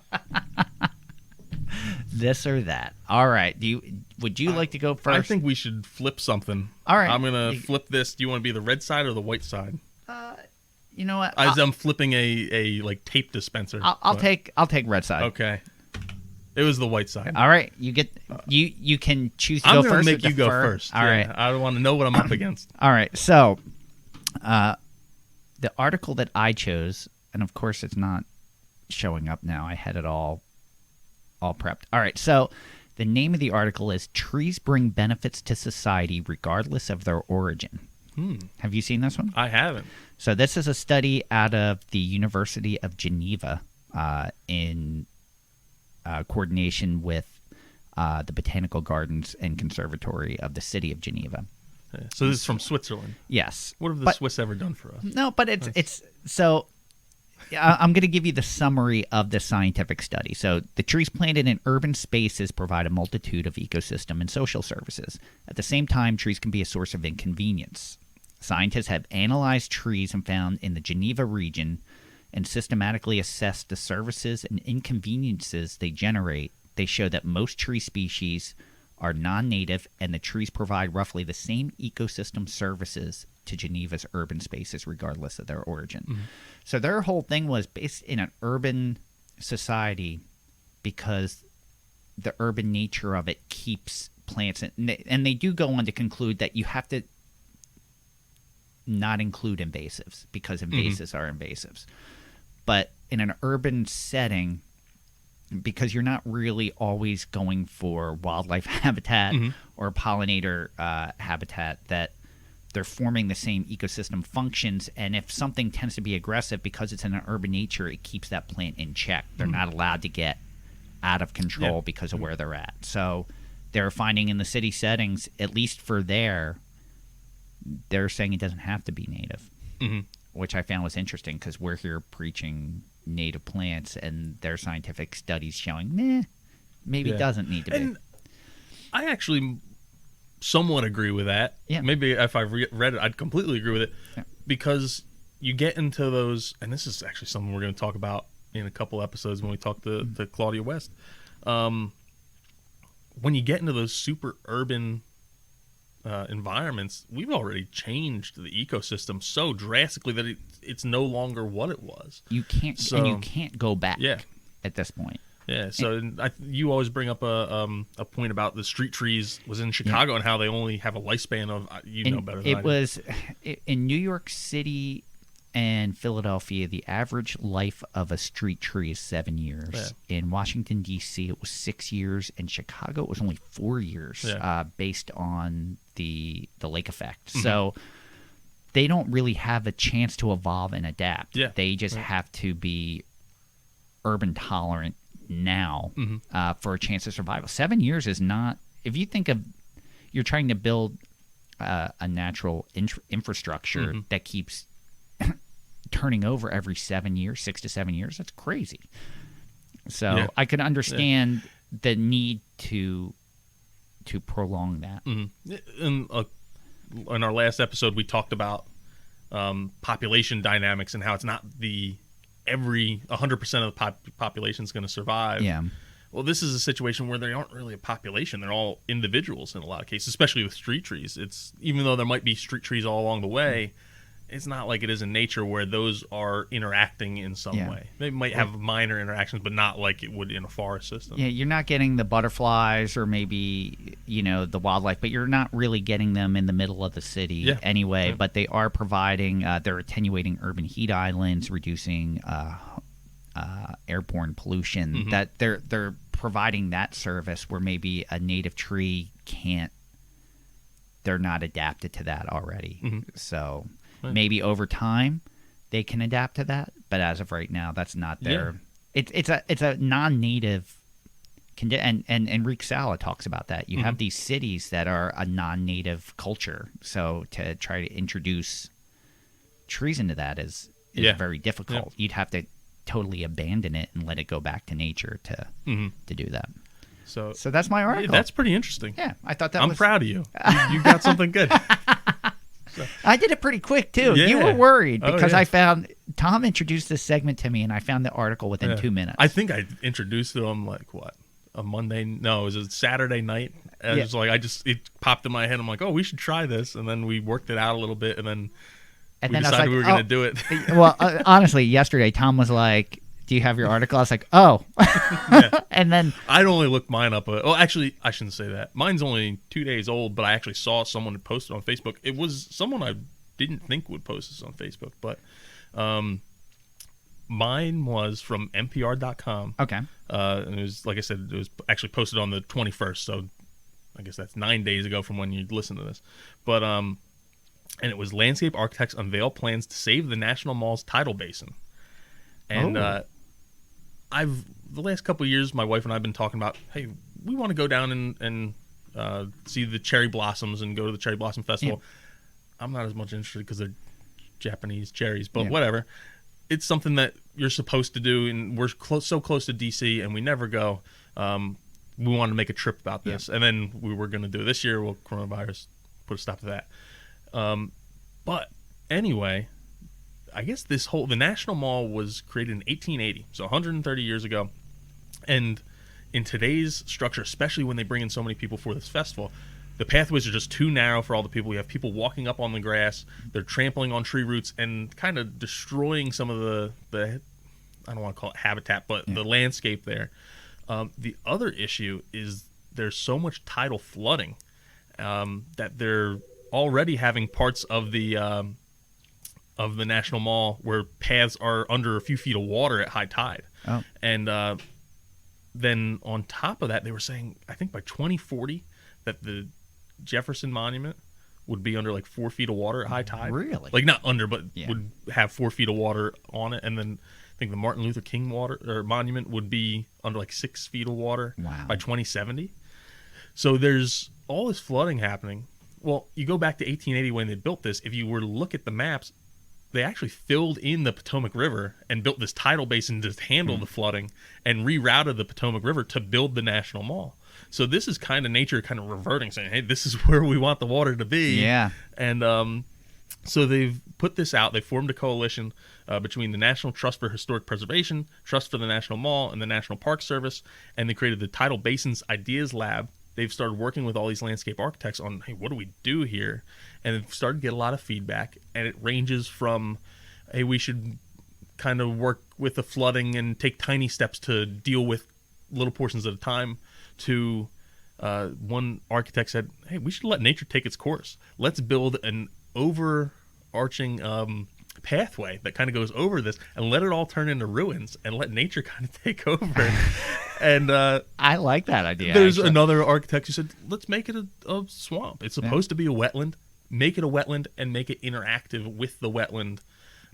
this or that. All right. Would you like to go first? I think we should flip something. All right. I'm gonna flip this. Do you want to be the red side or the white side? You know what? I'm flipping a like tape dispenser. I'll take red side. Okay. It was the white side. All right. You get you can choose to I'm go gonna first. make you go first. All right. I want to know what I'm up against. All right. So, the article that I chose, and of course it's not showing up now. I had it all prepped. All right. So, the name of the article is "Trees Bring Benefits to Society Regardless of Their Origin." Have you seen this one? I haven't. So this is a study out of the University of Geneva in coordination with the Botanical Gardens and Conservatory of the City of Geneva. So this is from Switzerland. Yes. What have the Swiss ever done for us? No, but it's so. I'm going to give you the summary of the scientific study. So the trees planted in urban spaces provide a multitude of ecosystem and social services. At the same time, trees can be a source of inconvenience. Scientists have analyzed trees and found in the Geneva region and systematically assessed the services and inconveniences they generate. They show that most tree species are non-native, and the trees provide roughly the same ecosystem services to Geneva's urban spaces regardless of their origin. Mm-hmm. So their whole thing was based in an urban society because the urban nature of it keeps plants, and they do go on to conclude that you have to not include invasives because invasives are invasives. But in an urban setting, because you're not really always going for wildlife habitat or pollinator habitat, that they're forming the same ecosystem functions. And if something tends to be aggressive because it's in an urban nature, it keeps that plant in check. They're not allowed to get out of control because of where they're at. So they're finding in the city settings, at least for they're saying it doesn't have to be native, which I found was interesting because we're here preaching native plants, and their scientific studies showing, maybe it doesn't need to be. I actually somewhat agree with that. Yeah. Maybe if I read it, I'd completely agree with it because you get into those, and this is actually something we're going to talk about in a couple episodes when we talk to Claudia West. When you get into those super urban environments, we've already changed the ecosystem so drastically that it's no longer what it was. You can't go back at this point. Yeah, so you always bring up a point about the street trees was in Chicago and how they only have a lifespan of, know better than I do. It was in New York City and Philadelphia, the average life of a street tree is 7 years. Yeah. In Washington, D.C., it was 6 years. In Chicago, it was only 4 years based on the lake effect. Mm-hmm. So they don't really have a chance to evolve and adapt. Yeah. They just have to be urban tolerant now for a chance of survival. 7 years is not – if you think of – you're trying to build a natural infrastructure that keeps – turning over every 7 years, 6 to 7 years, that's crazy. So I could understand the need to prolong that. In our last episode, we talked about population dynamics and how it's not every 100% of the population is going to survive. Yeah. Well, this is a situation where they aren't really a population; they're all individuals in a lot of cases, especially with street trees. It's even though there might be street trees all along the way. It's not like it is in nature where those are interacting in some way. They might have minor interactions, but not like it would in a forest system. Yeah, you're not getting the butterflies or maybe, the wildlife, but you're not really getting them in the middle of the city anyway. Yeah. But they are providing, they're attenuating urban heat islands, reducing airborne pollution. That they're providing that service where maybe a native tree can't, they're not adapted to that already. So... maybe over time they can adapt to that, but as of right now, that's not their. Yeah. It's a non-native. And Enrique Sala talks about that. You have these cities that are a non-native culture, so to try to introduce trees into that is very difficult. Yeah. You'd have to totally abandon it and let it go back to nature to do that. So that's my article. That's pretty interesting. Yeah, I thought that. I'm proud of you. You got something good. So. I did it pretty quick, too. Yeah. You were worried because I found – Tom introduced this segment to me, and I found the article within 2 minutes. I think I introduced it on, a Monday – no, it was a Saturday night. It was it popped in my head. I'm like, oh, we should try this. And then we worked it out a little bit, and then we decided we were going to do it. Well, honestly, yesterday, Tom was like – do you have your article? I was like, oh. And then I'd only looked mine up. Actually, I shouldn't say that. Mine's only 2 days old, but I actually saw someone had posted on Facebook. It was someone I didn't think would post this on Facebook, but mine was from NPR.com. Okay. And it was, like I said, it was actually posted on the 21st, so I guess that's 9 days ago from when you listen to this. But and it was landscape architects unveil plans to save the National Mall's tidal basin. And the last couple of years, my wife and I have been talking about, hey, we want to go down and see the cherry blossoms and go to the Cherry Blossom Festival. Yeah. I'm not as much interested because they're Japanese cherries, but whatever. It's something that you're supposed to do, and we're so close to D.C., and we never go. We wanted to make a trip about this, and then we were going to do it this year. Well, coronavirus put a stop to that. But anyway... I guess the National Mall was created in 1880, so 130 years ago. And in today's structure, especially when they bring in so many people for this festival, the pathways are just too narrow for all the people. You have people walking up on the grass. They're trampling on tree roots and kind of destroying some of the I don't want to call it habitat, but the landscape there. The other issue is there's so much tidal flooding that they're already having parts of the National Mall where paths are under a few feet of water at high tide. Oh. And then on top of that, they were saying, I think by 2040, that the Jefferson Monument would be under 4 feet of water at high tide. Really? Not under, but would have 4 feet of water on it. And then I think the Martin Luther King monument would be under 6 feet of water by 2070. So there's all this flooding happening. Well, you go back to 1880 when they built this. If you were to look at the maps, they actually filled in the Potomac River and built this tidal basin to handle the flooding and rerouted the Potomac River to build the National Mall. So this is kind of nature kind of reverting, saying, hey, this is where we want the water to be. Yeah. And so they've put this out. They formed a coalition between the National Trust for Historic Preservation, Trust for the National Mall, and the National Park Service, and they created the Tidal Basins Ideas Lab. They've started working with all these landscape architects on, hey, what do we do here? And they've started to get a lot of feedback, and it ranges from, hey, we should kind of work with the flooding and take tiny steps to deal with little portions at a time, to one architect said, hey, we should let nature take its course. Let's build an overarching pathway that kind of goes over this and let it all turn into ruins and let nature kind of take over. And I like that idea. There's another architect who said, let's make it a swamp. It's supposed to be a wetland. Make it a wetland and make it interactive with the wetland.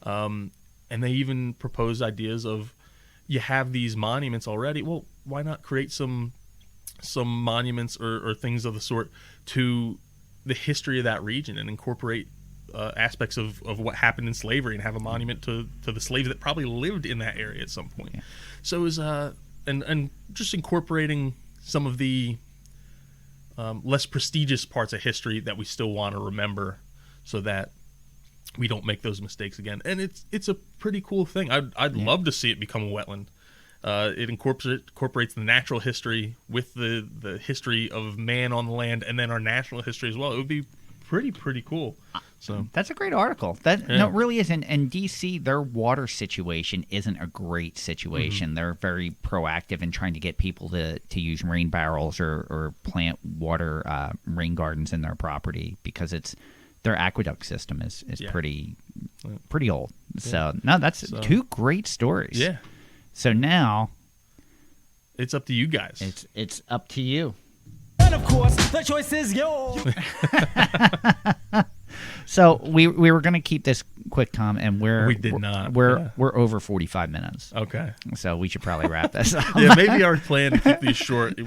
And they even propose ideas of, you have these monuments already. Well, why not create some monuments or things of the sort to the history of that region and incorporate aspects of what happened in slavery and have a monument to the slaves that probably lived in that area at some point. Yeah. So it was and just incorporating some of the less prestigious parts of history that we still want to remember, so that we don't make those mistakes again. And it's a pretty cool thing. I'd love to see it become a wetland. It incorporates the natural history with the history of man on the land, and then our national history as well. It would be pretty cool. So that's a great article. No, it really isn't. And DC, their water situation isn't a great situation. They're very proactive in trying to get people to use rain barrels or plant water rain gardens in their property, because their aqueduct system is pretty old. So no, that's two great stories. Yeah. So now it's up to you guys. It's up to you. And of course, the choice is yours. So we were going to keep this quick, Tom, and we did not. We're over 45 minutes. Okay. So we should probably wrap this up. Yeah, maybe our plan to keep these short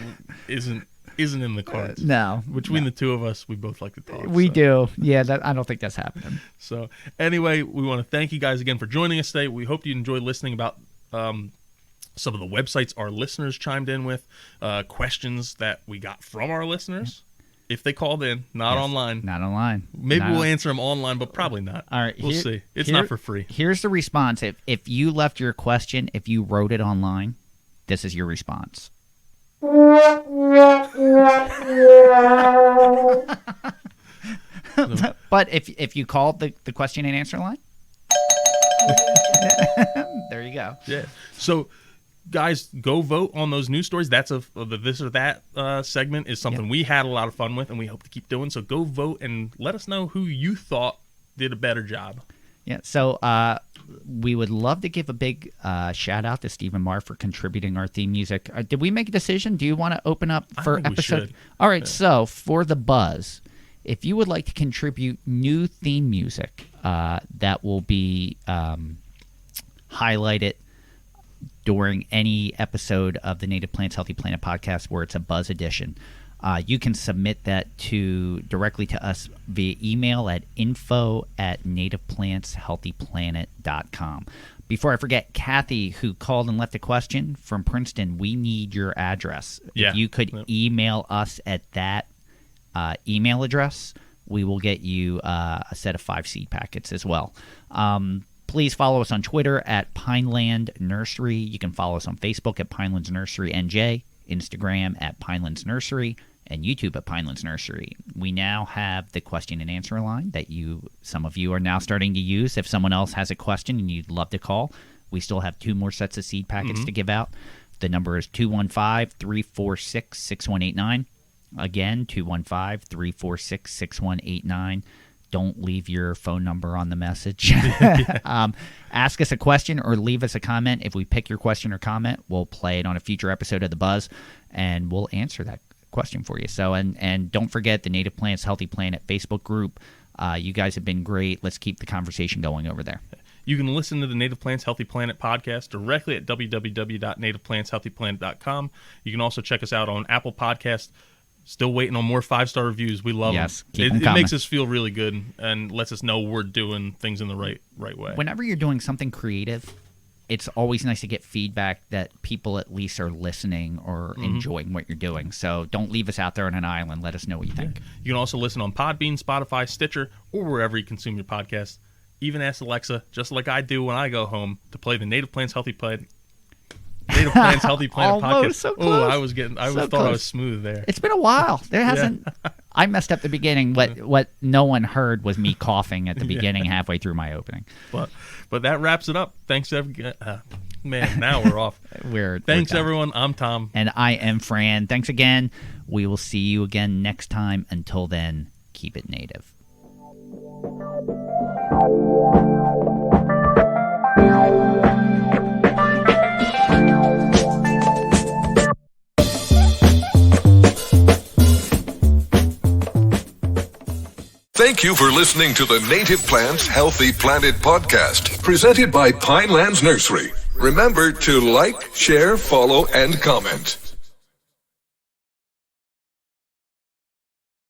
isn't in the cards. No. Between the two of us, we both like to talk. We do. Yeah, I don't think that's happening. So anyway, we want to thank you guys again for joining us today. We hope you enjoyed listening about some of the websites our listeners chimed in with, questions that we got from our listeners. If they called in, not online. Not online. Maybe we'll answer them online, but probably not. All right. We'll see. It's not for free. Here's the response. If you left your question, if you wrote it online, this is your response. But if you called the question and answer line, there you go. Yeah. So, guys, go vote on those news stories. That's the this or that segment is something we had a lot of fun with, and we hope to keep doing. So go vote and let us know who you thought did a better job. Yeah. So we would love to give a big shout out to Stephen Marr for contributing our theme music. Did we make a decision? Do you want to open up for I think episode? We should. All right. Yeah. So for the buzz, if you would like to contribute new theme music that will be highlighted during any episode of the Native Plants Healthy Planet podcast where it's a buzz edition, you can submit that directly to us via email at info@nativeplantshealthyplanet.com. Before I forget, Kathy, who called and left a question from Princeton, we need your address. Yeah. If you could email us at that email address, we will get you a set of 5 seed packets as well. Please follow us on Twitter at Pineland Nursery. You can follow us on Facebook at Pinelands Nursery NJ, Instagram at Pinelands Nursery, and YouTube at Pinelands Nursery. We now have the question and answer line that some of you are now starting to use. If someone else has a question and you'd love to call, we still have 2 more sets of seed packets to give out. The number is 215-346-6189. Again, 215-346-6189. Don't leave your phone number on the message. Ask us a question or leave us a comment. If we pick your question or comment, we'll play it on a future episode of The Buzz, and we'll answer that question for you. So, and don't forget the Native Plants Healthy Planet Facebook group. You guys have been great. Let's keep the conversation going over there. You can listen to the Native Plants Healthy Planet podcast directly at www.nativeplantshealthyplanet.com. You can also check us out on Apple Podcasts. Still waiting on more 5-star reviews. We love them. Keep them it makes us feel really good and lets us know we're doing things in the right way. Whenever you're doing something creative, it's always nice to get feedback that people at least are listening or enjoying what you're doing. So don't leave us out there on an island. Let us know what you think. You can also listen on Podbean, Spotify, Stitcher, or wherever you consume your podcast. Even ask Alexa, just like I do when I go home, to play the Native Plants Healthy Planet podcast. So close. I thought I was smooth there. It's been a while. There hasn't. I messed up the beginning. What no one heard was me coughing at the beginning halfway through my opening. But that wraps it up. Thanks Man, now we're off. Thanks, done. everyone. I'm Tom. And I am Fran. Thanks again. We will see you again next time. Until then, keep it native. Thank you for listening to the Native Plants Healthy Planet podcast, presented by Pinelands Nursery. Remember to like, share, follow, and comment.